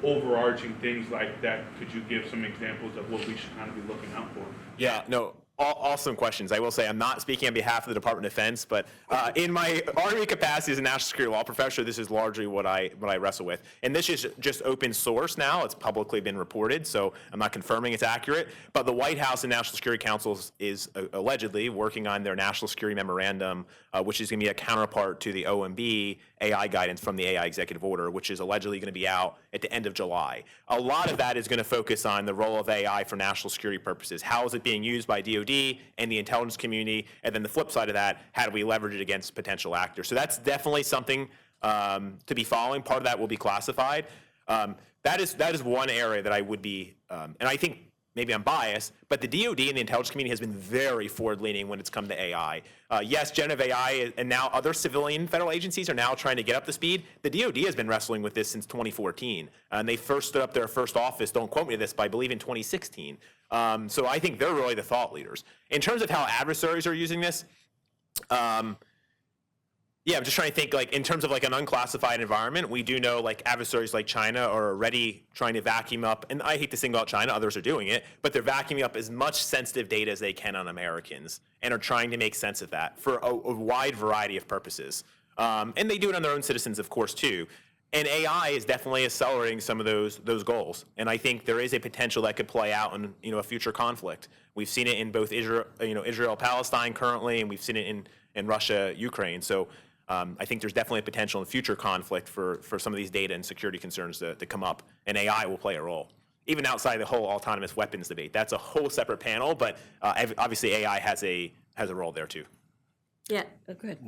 overarching things like that, could you give some examples of what we should kind of be looking out for? Yeah, no, Awesome questions. I will say I'm not speaking on behalf of the Department of Defense, but in my Army capacity as a national security law professor, this is largely what I wrestle with. And this is just open source now. It's publicly been reported, so I'm not confirming it's accurate. But the White House and National Security Council is allegedly working on their national security memorandum, which is going to be a counterpart to the OMB AI guidance from the AI executive order, which is allegedly going to be out at the end of July. A lot of that is going to focus on the role of AI for national security purposes. How is it being used by DoD and the intelligence community? And then the flip side of that, how do we leverage it against potential actors? So that's definitely something to be following. Part of that will be classified. That is one area that I would be, and I think maybe I'm biased, but the DoD and the intelligence community has been very forward-leaning when it's come to AI. Yes, generative AI and now other civilian federal agencies are now trying to get up to speed. The DoD has been wrestling with this since 2014, and they first stood up their first office, don't quote me to this, but I believe in 2016. So I think they're really the thought leaders. In terms of how adversaries are using this, yeah, I'm just trying to think, like, in terms of like an unclassified environment, we do know like adversaries like China are already trying to vacuum up, and I hate to single out China, others are doing it, but they're vacuuming up as much sensitive data as they can on Americans and are trying to make sense of that for a wide variety of purposes. And they do it on their own citizens, of course, too. And AI is definitely accelerating some of those goals. And I think there is a potential that could play out in a future conflict. We've seen it in both Israel, Palestine currently, and we've seen it in Russia, Ukraine. So I think there's definitely a potential in future conflict for some of these data and security concerns to come up, and AI will play a role. Even outside the whole autonomous weapons debate, that's a whole separate panel, but obviously AI has a role there too. Yeah, good.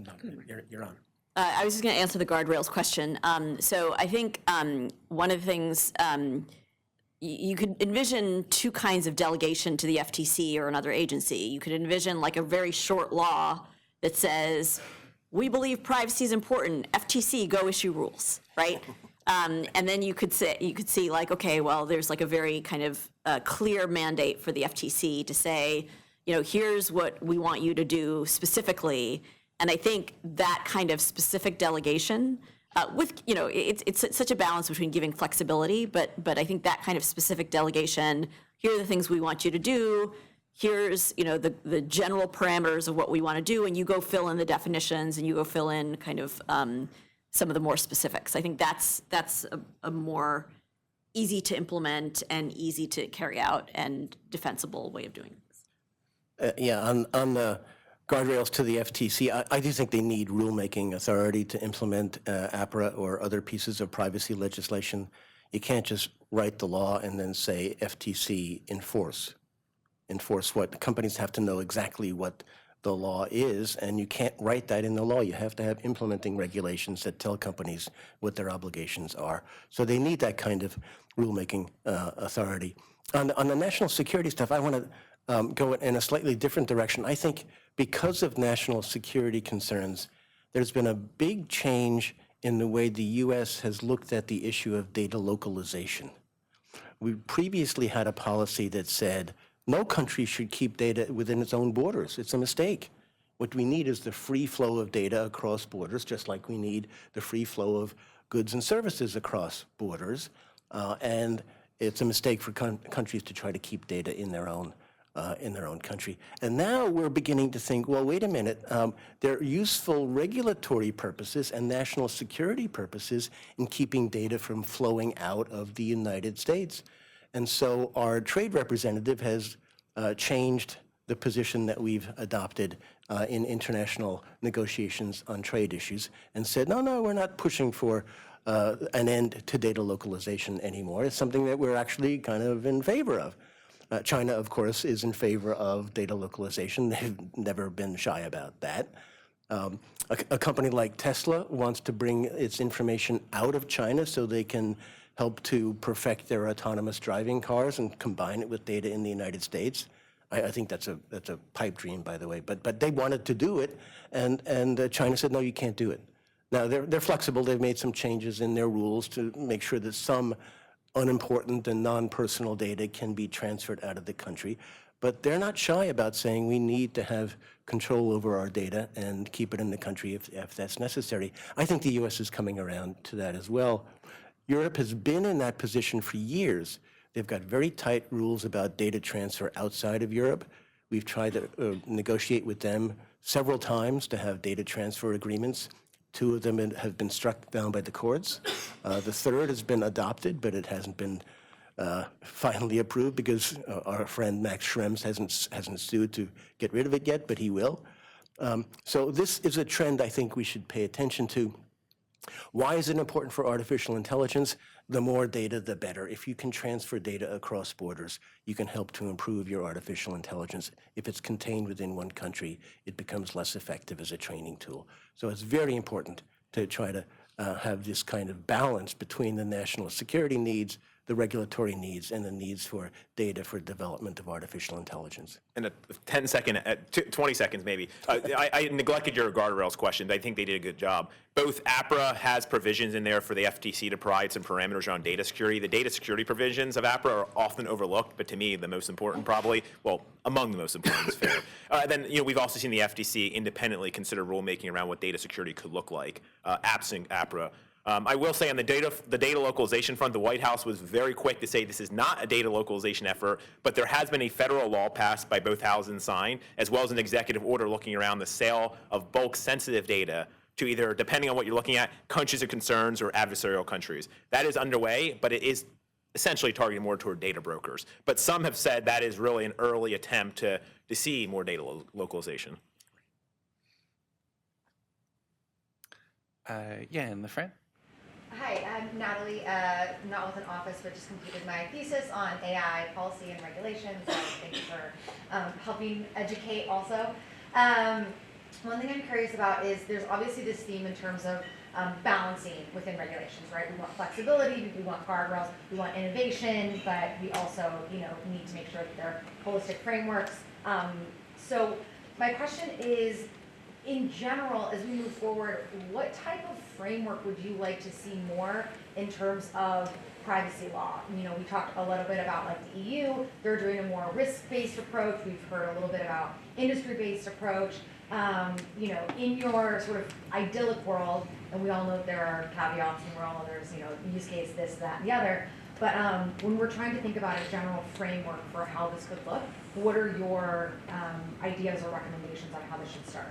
You're on. I was just going to answer the guardrails question. So I think one of the things you could envision two kinds of delegation to the FTC or another agency. You could envision like a very short law that says, we believe privacy is important. FTC, go issue rules, right? And then you could see like, okay, well, there's like a very kind of clear mandate for the FTC to say, here's what we want you to do specifically. And I think that kind of specific delegation it's such a balance between giving flexibility, but I think that kind of specific delegation, here are the things we want you to do. Here's, the general parameters of what we want to do, and you go fill in the definitions, and you go fill in kind of some of the more specifics. I think that's a more easy to implement and easy to carry out and defensible way of doing this. Yeah, on the guardrails to the FTC, I do think they need rulemaking authority to implement APRA or other pieces of privacy legislation. You can't just write the law and then say FTC enforce what companies have to know exactly what the law is, and you can't write that in the law. You have to have implementing regulations that tell companies what their obligations are. So they need that kind of rulemaking authority. On the national security stuff, I want to go in a slightly different direction. I think because of national security concerns, there's been a big change in the way the U.S. has looked at the issue of data localization. We previously had a policy that said, no country should keep data within its own borders. It's a mistake. What we need is the free flow of data across borders, just like we need the free flow of goods and services across borders. And it's a mistake for countries to try to keep data in their own country. And now we're beginning to think, well, wait a minute, there are useful regulatory purposes and national security purposes in keeping data from flowing out of the United States. And so our trade representative has changed the position that we've adopted in international negotiations on trade issues and said, no, we're not pushing for an end to data localization anymore. It's something that we're actually kind of in favor of. China, of course, is in favor of data localization. They've never been shy about that. A company like Tesla wants to bring its information out of China so they can help to perfect their autonomous driving cars and combine it with data in the United States. I think that's a pipe dream, by the way. But they wanted to do it, and China said, no, you can't do it. Now, they're flexible. They've made some changes in their rules to make sure that some unimportant and non-personal data can be transferred out of the country. But they're not shy about saying we need to have control over our data and keep it in the country if that's necessary. I think the U.S. is coming around to that as well. Europe has been in that position for years. They've got very tight rules about data transfer outside of Europe. We've tried to negotiate with them several times to have data transfer agreements. 2 of them have been struck down by the courts. The third has been adopted, but it hasn't been finally approved because our friend Max Schrems hasn't sued to get rid of it yet, but he will. So this is a trend I think we should pay attention to. Why is it important for artificial intelligence? The more data, the better. If you can transfer data across borders, you can help to improve your artificial intelligence. If it's contained within one country, it becomes less effective as a training tool. So it's very important to try to have this kind of balance between the national security needs, the regulatory needs, and the needs for data for development of artificial intelligence. In a 20 seconds maybe. I neglected your guardrails question. I think they did a good job. Both APRA has provisions in there for the FTC to provide some parameters around data security. The data security provisions of APRA are often overlooked, but to me, the most important probably, well, among the most important is fair. Then, we've also seen the FTC independently consider rulemaking around what data security could look like, absent APRA. I will say on the data localization front, the White House was very quick to say this is not a data localization effort, but there has been a federal law passed by both houses and signed, as well as an executive order looking around the sale of bulk sensitive data to either, depending on what you're looking at, countries of concerns or adversarial countries. That is underway, but it is essentially targeted more toward data brokers. But some have said that is really an early attempt to see more data localization. Yeah, in the front. Hi, I'm Natalie, not with an office, but just completed my thesis on AI policy and regulations. So thank you for helping educate also. One thing I'm curious about is there's obviously this theme in terms of balancing within regulations, right? We want flexibility, we want guardrails, we want innovation, but we also, need to make sure that they're holistic frameworks. So my question is, in general, as we move forward, what type of framework would you like to see more in terms of privacy law? We talked a little bit about the EU, they're doing a more risk-based approach. We've heard a little bit about industry-based approach. In your sort of idyllic world, and we all know that there are caveats and we're all there's, use case, this, that, and the other. But when we're trying to think about a general framework for how this could look, what are your ideas or recommendations on how this should start?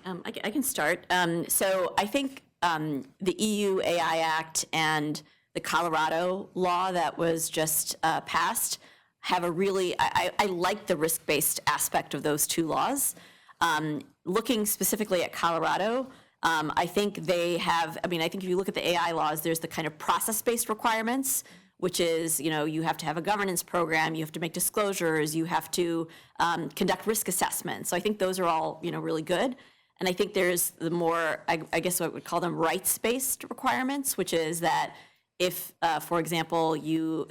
I can start. So I think the EU AI Act and the Colorado law that was just passed have a really, I like the risk-based aspect of those 2 laws. Looking specifically at Colorado, I think they have, I think if you look at the AI laws, there's the kind of process-based requirements, which is, you have to have a governance program, you have to make disclosures, you have to conduct risk assessments. So I think those are all, really good. And I think there's the more, I guess what I would call them rights-based requirements, which is that if, for example, you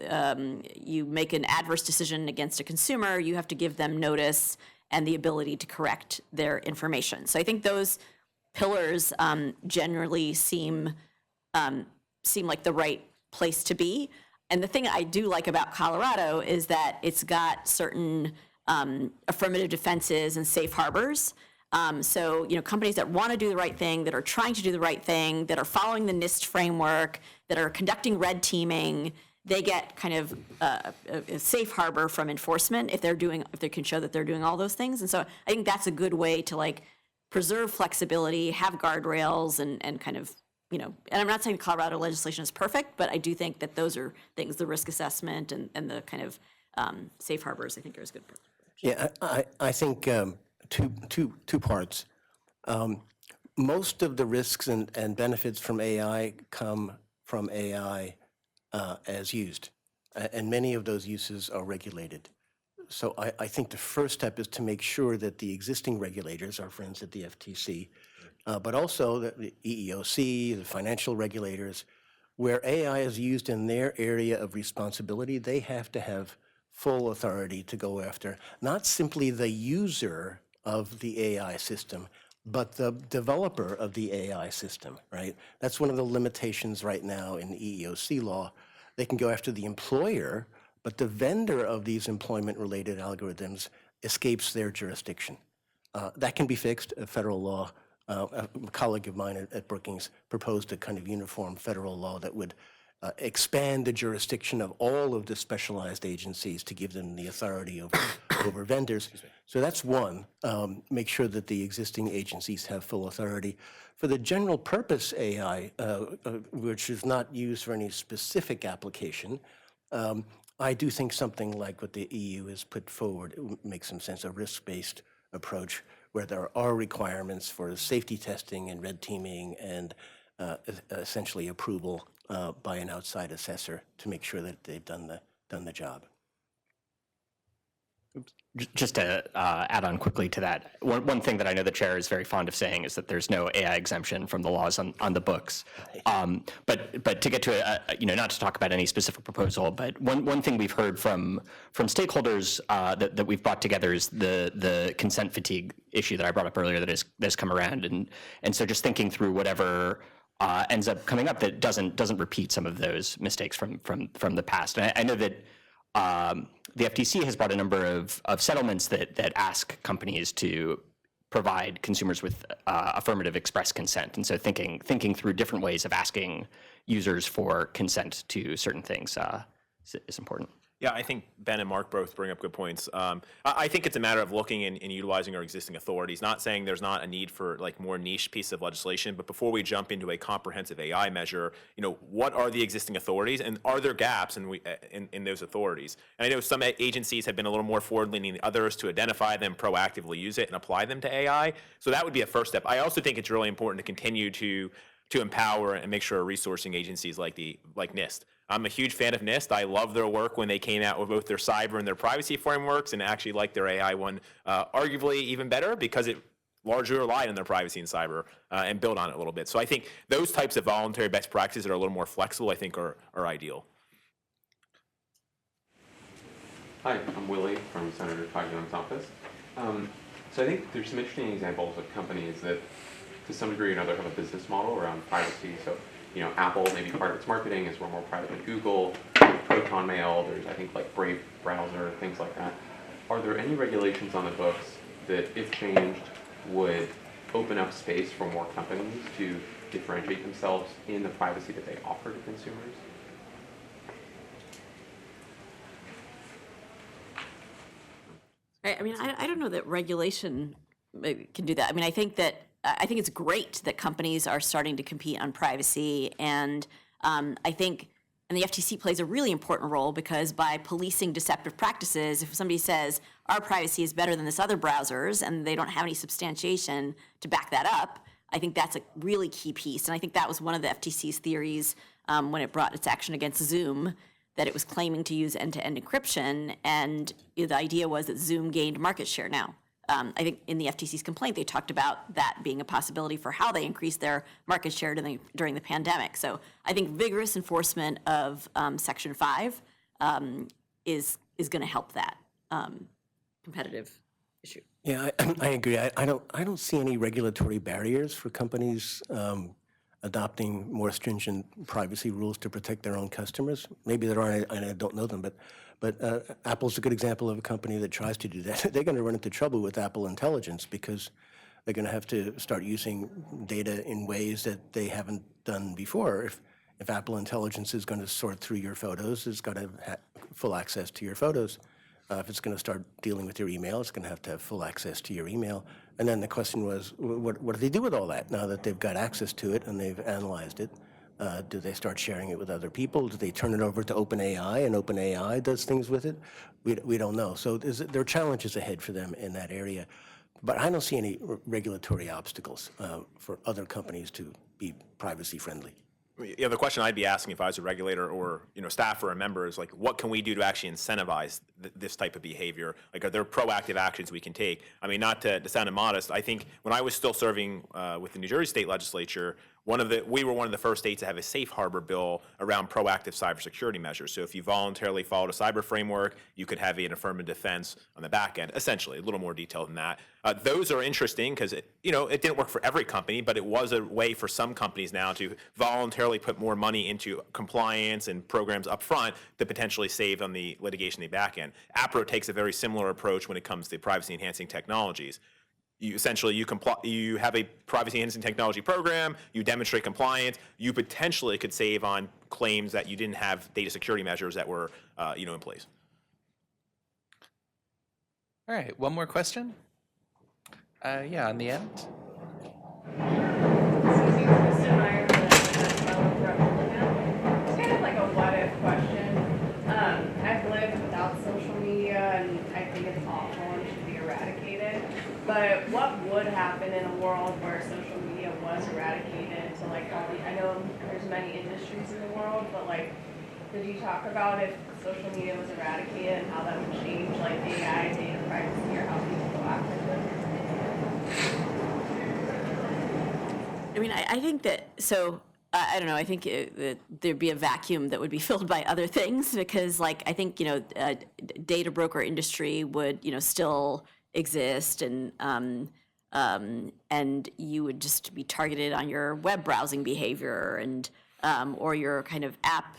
make an adverse decision against a consumer, you have to give them notice and the ability to correct their information. So I think those pillars generally seem like the right place to be. And the thing I do like about Colorado is that it's got certain affirmative defenses and safe harbors. So, companies that want to do the right thing, that are trying to do the right thing, that are following the NIST framework, that are conducting red teaming, they get kind of a safe harbor from enforcement if they can show that they're doing all those things. And so I think that's a good way to preserve flexibility, have guardrails, and kind of, and I'm not saying Colorado legislation is perfect, but I do think that those are things, the risk assessment and the kind of safe harbors, I think are as good. Yeah, I think two parts. Most of the risks and benefits from AI come from AI as used, and many of those uses are regulated. So I think the first step is to make sure that the existing regulators, our friends at the FTC, but also the EEOC, the financial regulators, where AI is used in their area of responsibility, they have to have full authority to go after not simply the user of the AI system, but the developer of the AI system, right? That's one of the limitations right now in the EEOC law. They can go after the employer, but the vendor of these employment-related algorithms escapes their jurisdiction. That can be fixed. A federal law, a colleague of mine at Brookings proposed a kind of uniform federal law that would expand the jurisdiction of all of the specialized agencies to give them the authority over vendors. So that's one, make sure that the existing agencies have full authority. For the general purpose AI, which is not used for any specific application, I do think something like what the EU has put forward makes some sense, a risk-based approach where there are requirements for safety testing and red teaming and essentially approval by an outside assessor to make sure that they've done the job. Just to add on quickly to that, one thing that I know the chair is very fond of saying is that there's no AI exemption from the laws on the books. But to get to not to talk about any specific proposal, but one thing we've heard from stakeholders that we've brought together is the consent fatigue issue that I brought up earlier that has come around, and so just thinking through whatever ends up coming up that doesn't repeat some of those mistakes from the past. And I know that the FTC has brought a number of settlements that ask companies to provide consumers with affirmative express consent, and so thinking through different ways of asking users for consent to certain things is important. Yeah, I think Ben and Mark both bring up good points. I think it's a matter of looking and utilizing our existing authorities, not saying there's not a need for like more niche piece of legislation, but before we jump into a comprehensive AI measure, what are the existing authorities and are there gaps in those authorities? And I know some agencies have been a little more forward-leaning than others to identify them, proactively use it, and apply them to AI. So that would be a first step. I also think it's really important to continue to empower and make sure resourcing agencies like NIST. I'm a huge fan of NIST. I love their work when they came out with both their cyber and their privacy frameworks, and actually like their AI one arguably even better because it largely relied on their privacy and cyber and built on it a little bit. So I think those types of voluntary best practices that are a little more flexible, I think are ideal. Hi, I'm Willie from Senator Todd Young's office. So I think there's some interesting examples of companies that to some degree or another have a business model around privacy. So, Apple, maybe part of its marketing is we're more private than Google. Proton Mail, there's I think like Brave browser, things like that. Are there any regulations on the books that, if changed, would open up space for more companies to differentiate themselves in the privacy that they offer to consumers? I mean, I don't know that regulation can do that. I mean, I think it's great that companies are starting to compete on privacy, and I think the FTC plays a really important role because by policing deceptive practices, if somebody says our privacy is better than this other browser's and they don't have any substantiation to back that up, I think that's a really key piece. And I think that was one of the FTC's theories when it brought its action against Zoom, that it was claiming to use end-to-end encryption, and the idea was that Zoom gained market share now. I think in the FTC's complaint, they talked about that being a possibility for how they increased their market share during the pandemic. So I think vigorous enforcement of Section 5 is going to help that competitive issue. Yeah, I agree. I don't see any regulatory barriers for companies adopting more stringent privacy rules to protect their own customers. Maybe there are, and I don't know them, but Apple's a good example of a company that tries to do that. They're going to run into trouble with Apple Intelligence because they're going to have to start using data in ways that they haven't done before. If Apple Intelligence is going to sort through your photos, it's got to have full access to your photos. If it's going to start dealing with your email, it's going to have full access to your email. And then the question was, what do they do with all that now that they've got access to it and they've analyzed it? Do they start sharing it with other people? Do they turn it over to OpenAI and OpenAI does things with it? We don't know. So there are challenges ahead for them in that area. But I don't see any regulatory obstacles for other companies to be privacy friendly. Yeah, the question I'd be asking if I was a regulator or staff or a member is like, what can we do to actually incentivize this type of behavior? Like, are there proactive actions we can take? I mean, not to sound immodest, I think when I was still serving with the New Jersey State Legislature, we were one of the first states to have a safe harbor bill around proactive cybersecurity measures. So if you voluntarily followed a cyber framework, you could have an affirmative defense on the back end, essentially, a little more detailed than that. Those are interesting because it didn't work for every company, but it was a way for some companies now to voluntarily put more money into compliance and programs up front to potentially save on the litigation in the back end. APRA takes a very similar approach when it comes to privacy enhancing technologies. you essentially you have a privacy enhancing technology program, you demonstrate compliance, you potentially could save on claims that you didn't have data security measures that were in place. All right, one more question? Yeah, on the end. It's kind of like a what-if question. I've lived without social media, and I think it's awful and should be eradicated. But what would happen in a world where social media was eradicated? So, like, I know there's many industries in the world, but like, did you talk about if social media was eradicated and how that would change, like, AI, data privacy, or how people go after it? I mean, I think that, so, I don't know, I think there'd be a vacuum that would be filled by other things because, like, I think, data broker industry would, still exist and you would just be targeted on your web browsing behavior and, or your kind of app,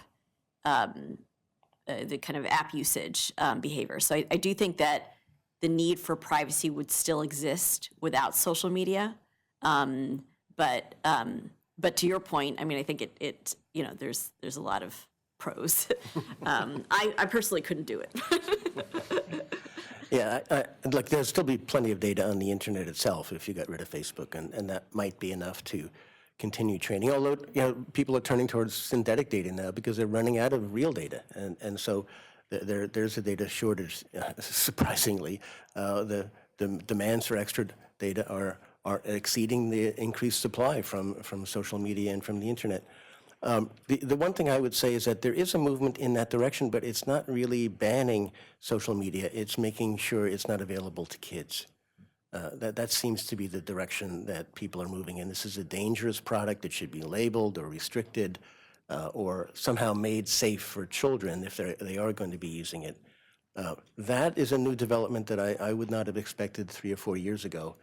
the kind of app usage behavior. So I do think that the need for privacy would still exist without social media. But to your point, I mean, I think it there's a lot of pros. I personally couldn't do it. Yeah, like there'll still be plenty of data on the internet itself if you got rid of Facebook, and that might be enough to continue training. Although people are turning towards synthetic data now because they're running out of real data, and so there's a data shortage. Surprisingly, the demands for extra data are exceeding the increased supply from social media and from the internet. The one thing I would say is that there is a movement in that direction, but it's not really banning social media. It's making sure it's not available to kids. That seems to be the direction that people are moving in. This is a dangerous product that should be labeled or restricted or somehow made safe for children if they are going to be using it. That is a new development that I would not have expected 3 or 4 years ago.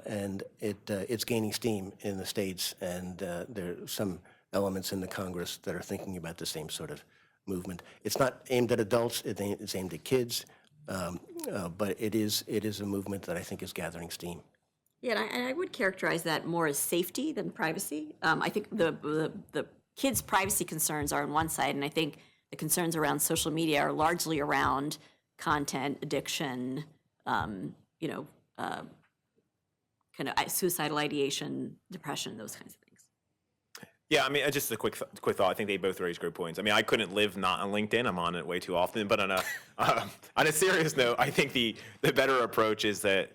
And it's gaining steam in the States, and there are some elements in the Congress that are thinking about the same sort of movement. It's not aimed at adults, it's aimed at kids, but it is a movement that I think is gathering steam. Yeah, and I would characterize that more as safety than privacy. I think the kids' privacy concerns are on one side, and I think the concerns around social media are largely around content, addiction, kind of suicidal ideation, depression, those kinds of things. Yeah, I mean, just a quick thought. I think they both raise great points. I mean, I couldn't live not on LinkedIn. I'm on it way too often. But on a serious note, I think the better approach is that,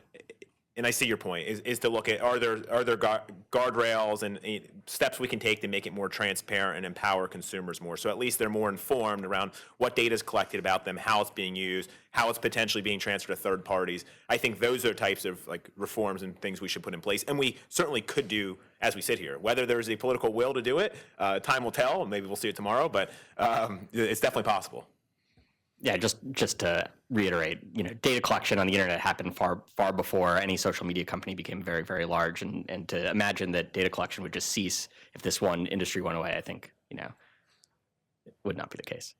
and I see your point, is to look at are there guardrails and steps we can take to make it more transparent and empower consumers more. So at least they're more informed around what data is collected about them, how it's being used, how it's potentially being transferred to third parties. I think those are types of like reforms and things we should put in place, and we certainly could do as we sit here. Whether there's a political will to do it, time will tell. Maybe we'll see it tomorrow, but it's definitely possible. Yeah, just to reiterate, data collection on the internet happened far before any social media company became very, very large, and to imagine that data collection would just cease if this one industry went away, I think, it would not be the case.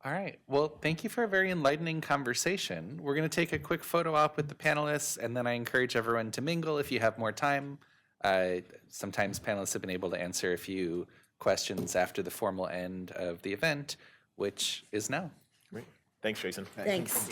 All right. Well, thank you for a very enlightening conversation. We're going to take a quick photo op with the panelists, and then I encourage everyone to mingle if you have more time. Sometimes panelists have been able to answer a few questions after the formal end of the event, which is now. Great. Thanks, Jason. Thanks.